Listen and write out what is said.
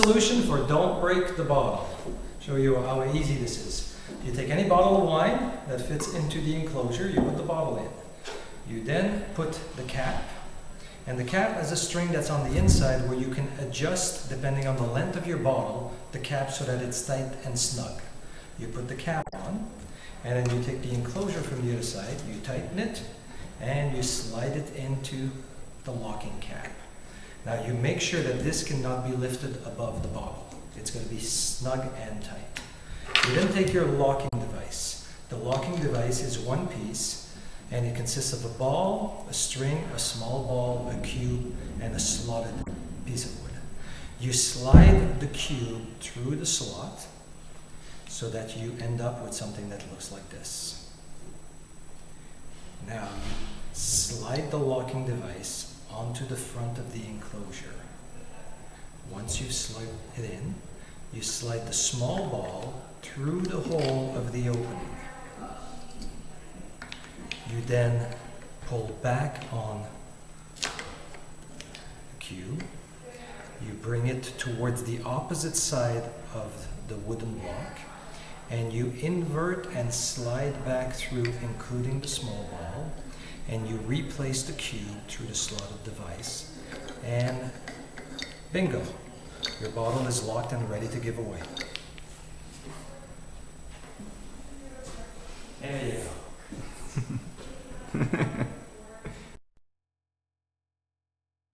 solution for don't break the bottle. Show you how easy this is. You take any bottle of wine that fits into the enclosure, you put the bottle in. You then put the cap, and the cap has a string that's on the inside where you can adjust, depending on the length of your bottle, the cap so that it's tight and snug. You put the cap on, and then you take the enclosure from the other side, you tighten it, and you slide it into the locking cap. Now you make sure that this cannot be lifted above the bottle. It's going to be snug and tight. You then take your locking device. The locking device is one piece, and it consists of a ball, a string, a small ball, a cube, and a slotted piece of wood. You slide the cube through the slot so that you end up with something that looks like this. Now you slide the locking device onto the front of the enclosure. Once you've slid it in, you slide the small ball through the hole of the opening. You then pull back on the cube. You bring it towards the opposite side of the wooden block, and you invert and slide back through, including the small ball, and you replace the cube through the slotted device, and bingo, your bottle is locked and ready to give away. There you go.